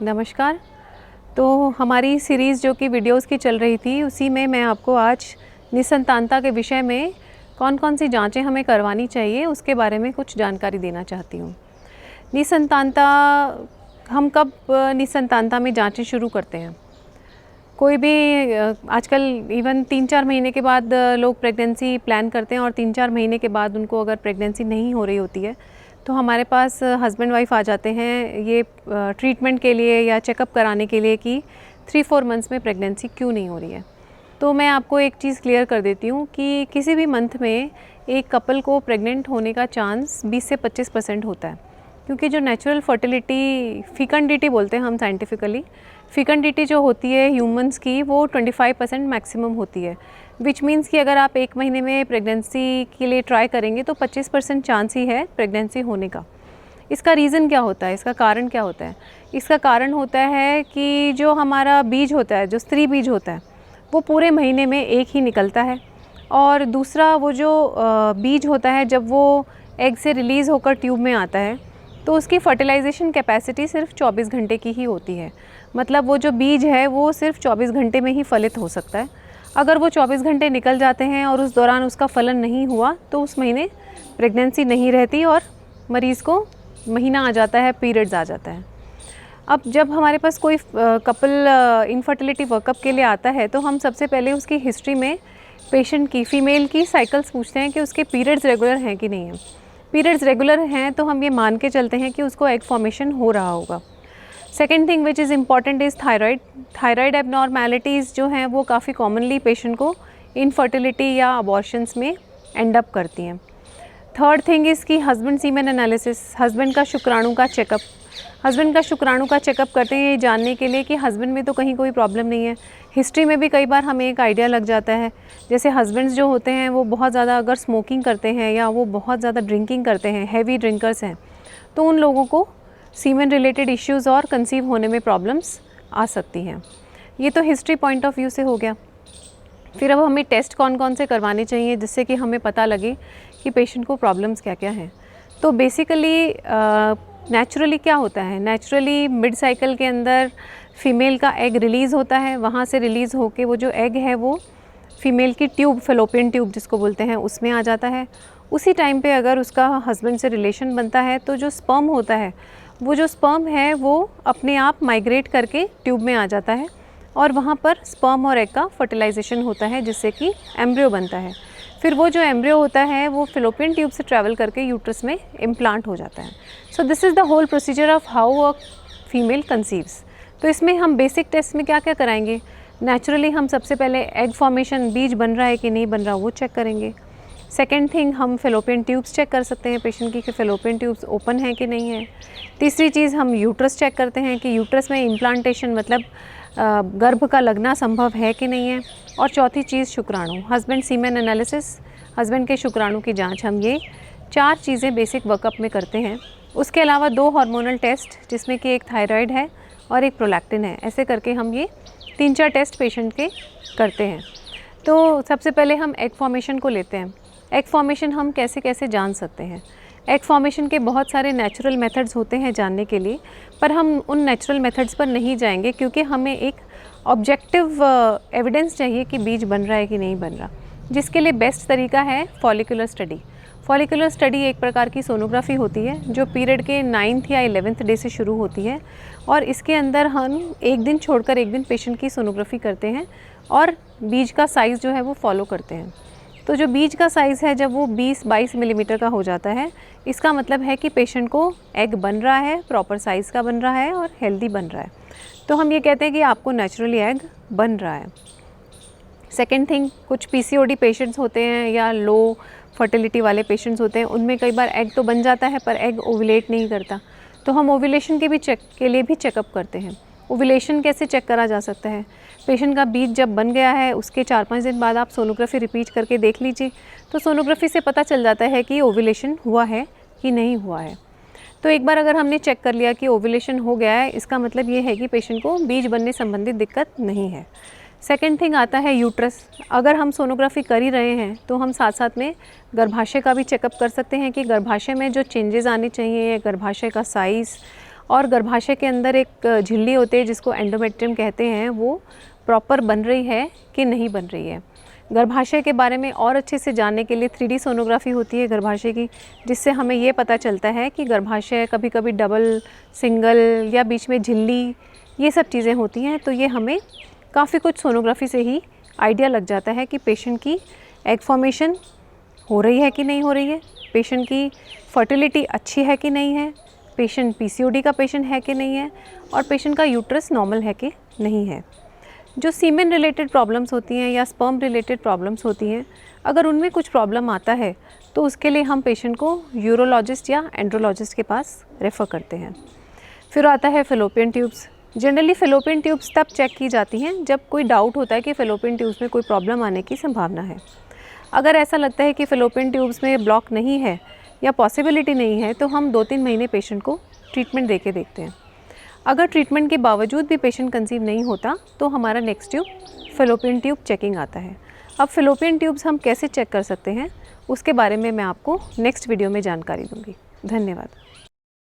नमस्कार। तो हमारी सीरीज़ जो कि वीडियोस की चल रही थी, उसी में मैं आपको आज निसंतानता के विषय में कौन कौन सी जांचें हमें करवानी चाहिए उसके बारे में कुछ जानकारी देना चाहती हूँ। निसंतानता, हम कब निसंतानता में जांचें शुरू करते हैं? कोई भी आजकल इवन 3-4 महीने के बाद लोग प्रेगनेंसी प्लान करते हैं और 3-4 महीने के बाद उनको अगर प्रेगनेंसी नहीं हो रही होती है तो हमारे पास हस्बैंड वाइफ आ जाते हैं ये ट्रीटमेंट के लिए या चेकअप कराने के लिए कि 3-4 मंथ्स में प्रेगनेंसी क्यों नहीं हो रही है। तो मैं आपको एक चीज़ क्लियर कर देती हूँ कि किसी भी मंथ में एक कपल को प्रेग्नेंट होने का चांस 20 से 25% होता है, क्योंकि जो नेचुरल फर्टिलिटी फिकंडिटी बोलते हैं हम साइंटिफिकली, फिकंडिटी जो होती है ह्यूमंस की वो 25% मैक्सिमम होती है, विच मीन्स कि अगर आप 1 महीने में प्रेगनेंसी के लिए ट्राई करेंगे तो 25% चांस ही है प्रेगनेंसी होने का। इसका रीज़न क्या होता है, इसका कारण क्या होता है? इसका कारण होता है कि जो हमारा बीज होता है, जो स्त्री बीज होता है, वो पूरे महीने में एक ही निकलता है, और दूसरा वो जो बीज होता है जब वो एग से रिलीज़ होकर ट्यूब में आता है तो उसकी फर्टिलाइजेशन कैपेसिटी सिर्फ 24 घंटे की ही होती है। मतलब वो जो बीज है वो सिर्फ 24 घंटे में ही फलित हो सकता है। अगर वो 24 घंटे निकल जाते हैं और उस दौरान उसका फलन नहीं हुआ तो उस महीने प्रेगनेंसी नहीं रहती और मरीज़ को महीना आ जाता है, पीरियड्स आ जाता है। अब जब हमारे पास कोई कपल इनफर्टिलिटी वर्कअप के लिए आता है तो हम सबसे पहले उसकी हिस्ट्री में पेशेंट की, फ़ीमेल की साइकिल्स पूछते हैं कि उसके पीरियड्स रेगुलर हैं कि नहीं है। पीरियड्स रेगुलर हैं तो हम ये मान के चलते हैं कि उसको एग फॉर्मेशन हो रहा होगा। Second thing which is important is thyroid. Thyroid abnormalities जो हैं वो काफ़ी कॉमनली पेशेंट को इनफर्टिलिटी या अबॉर्शंस में एंड अप करती हैं। थर्ड थिंग इज़ कि हस्बैंड सीमेन एनालिसिस, हस्बैंड का शुक्राणु का चेकअप। हस्बैंड का शुक्राणु का चेकअप करते हैं ये जानने के लिए कि हस्बैंड में तो कहीं कोई प्रॉब्लम नहीं है। हिस्ट्री में भी कई बार हमें एक आइडिया लग जाता है, जैसे हस्बैंड्स जो होते हैं वो बहुत ज़्यादा अगर स्मोकिंग करते हैं या वो बहुत ज़्यादा ड्रिंकिंग करते हैं, हैवी ड्रिंकर्स हैं, तो उन लोगों को सीमेन रिलेटेड इश्यूज़ और कंसीव होने में प्रॉब्लम्स आ सकती हैं। ये तो हिस्ट्री पॉइंट ऑफ व्यू से हो गया। फिर अब हमें टेस्ट कौन कौन से करवाने चाहिए जिससे कि हमें पता लगे कि पेशेंट को प्रॉब्लम्स क्या क्या हैं। तो बेसिकली नेचुरली क्या होता है, नेचुरली मिड साइकिल के अंदर फ़ीमेल का एग रिलीज़ होता है, वहाँ से रिलीज़ होके वो जो एग है वो फ़ीमेल की ट्यूब, फेलोपियन ट्यूब जिसको बोलते हैं, उसमें आ जाता है। उसी टाइम पे अगर उसका हस्बैंड से रिलेशन बनता है तो जो स्पर्म होता है, वो जो स्पर्म है वो अपने आप माइग्रेट करके ट्यूब में आ जाता है और वहाँ पर स्पर्म और एग का फर्टिलाइजेशन होता है जिससे कि एम्ब्रियो बनता है। फिर वो जो एम्ब्रियो होता है वो फेलोपियन ट्यूब से ट्रैवल करके यूट्रस में इम्प्लांट हो जाता है। So this is the whole procedure of how a female conceives. तो इसमें हम बेसिक टेस्ट में क्या क्या कराएंगे? नेचुरली हम सबसे पहले एग फॉर्मेशन, बीज बन रहा है कि नहीं बन रहा, वो चेक करेंगे। सेकेंड थिंग, हम फेलोपियन ट्यूब्स चेक कर सकते हैं पेशेंट की कि फेलोपियन ट्यूब्स ओपन है कि नहीं है। तीसरी चीज़, हम यूट्रस चेक करते हैं कि यूट्रस में इम्प्लांटेशन मतलब गर्भ का लगना संभव है कि नहीं है। और चौथी चीज़ शुक्राणु, हस्बैंड सीमेन एनालिसिस, हस्बैंड के शुक्राणु की जांच। हम ये 4 चीज़ें बेसिक वर्कअप में करते हैं। उसके अलावा 2 हार्मोनल टेस्ट जिसमें कि एक थायराइड है और एक प्रोलैक्टिन है। ऐसे करके हम ये 3-4 टेस्ट पेशेंट के करते हैं। तो सबसे पहले हम एग फॉर्मेशन को लेते हैं। एग फॉर्मेशन हम कैसे कैसे जान सकते हैं? एग फॉर्मेशन के बहुत सारे नेचुरल मेथड्स होते हैं जानने के लिए, पर हम उन नेचुरल मेथड्स पर नहीं जाएंगे क्योंकि हमें एक ऑब्जेक्टिव एविडेंस चाहिए कि बीज बन रहा है कि नहीं बन रहा, जिसके लिए बेस्ट तरीका है फॉलिकुलर स्टडी। फॉलिकुलर स्टडी एक प्रकार की सोनोग्राफी होती है जो पीरियड के 9th या 11th डे से शुरू होती है, और इसके अंदर हम एक दिन छोड़कर एक दिन पेशेंट की सोनोग्राफी करते हैं और बीज का साइज़ जो है वो फॉलो करते हैं। तो जो बीज का साइज़ है जब वो 20-22 मिलीमीटर का हो जाता है, इसका मतलब है कि पेशेंट को एग बन रहा है, प्रॉपर साइज़ का बन रहा है और हेल्दी बन रहा है। तो हम ये कहते हैं कि आपको नेचुरली एग बन रहा है। सेकेंड थिंग, कुछ पीसीओडी पेशेंट्स होते हैं या लो फर्टिलिटी वाले पेशेंट्स होते हैं, उनमें कई बार एग तो बन जाता है पर एग ओवुलेट नहीं करता, तो हम ओवुलेशन के लिए भी चेकअप करते हैं। ओवुलेशन कैसे चेक करा जा सकता है? पेशेंट का बीज जब बन गया है उसके 4-5 दिन बाद आप सोनोग्राफी रिपीट करके देख लीजिए, तो सोनोग्राफी से पता चल जाता है कि ओवुलेशन हुआ है कि नहीं हुआ है। तो एक बार अगर हमने चेक कर लिया कि ओवुलेशन हो गया है, इसका मतलब ये है कि पेशेंट को बीज बनने संबंधित दिक्कत नहीं है। सेकेंड थिंग आता है यूट्रस। अगर हम सोनोग्राफी कर ही रहे हैं तो हम साथ साथ में गर्भाशय का भी चेकअप कर सकते हैं कि गर्भाशय में जो चेंजेस आने चाहिए, गर्भाशय का साइज़ और गर्भाशय के अंदर एक झिल्ली होती है जिसको एंडोमेट्रियम कहते हैं, वो प्रॉपर बन रही है कि नहीं बन रही है। गर्भाशय के बारे में और अच्छे से जानने के लिए 3D सोनोग्राफी होती है गर्भाशय की, जिससे हमें ये पता चलता है कि गर्भाशय कभी कभी डबल, सिंगल या बीच में झिल्ली, ये सब चीज़ें होती हैं। तो ये हमें काफ़ी कुछ सोनोग्राफी से ही आइडिया लग जाता है कि पेशेंट की एग फॉर्मेशन हो रही है कि नहीं हो रही है, पेशेंट की फर्टिलिटी अच्छी है कि नहीं है, पेशेंट PCOD का पेशेंट है कि नहीं है, और पेशेंट का यूट्रस नॉर्मल है कि नहीं है। जो सीमेन रिलेटेड प्रॉब्लम्स होती हैं या स्पर्म रिलेटेड प्रॉब्लम्स होती हैं, अगर उनमें कुछ प्रॉब्लम आता है तो उसके लिए हम पेशेंट को यूरोलॉजिस्ट या एंड्रोलॉजिस्ट के पास रेफ़र करते हैं। फिर आता है fallopian tubes. Generally fallopian tubes तब चेक की जाती हैं जब कोई डाउट होता है कि फेलोपियन ट्यूब्स में कोई प्रॉब्लम आने की संभावना है। अगर ऐसा लगता है कि फेलोपियन ट्यूब्स में ब्लॉक नहीं है या पॉसिबिलिटी नहीं है, तो हम 2-3 महीने पेशेंट को ट्रीटमेंट दे के देखते हैं। अगर ट्रीटमेंट के बावजूद भी पेशेंट कंसीव नहीं होता तो हमारा next tube fallopian tube checking आता है। अब फेलोपियन ट्यूब्स हम कैसे चेक कर सकते हैं, उसके बारे में मैं आपको नेक्स्ट वीडियो में जानकारी दूंगी। धन्यवाद।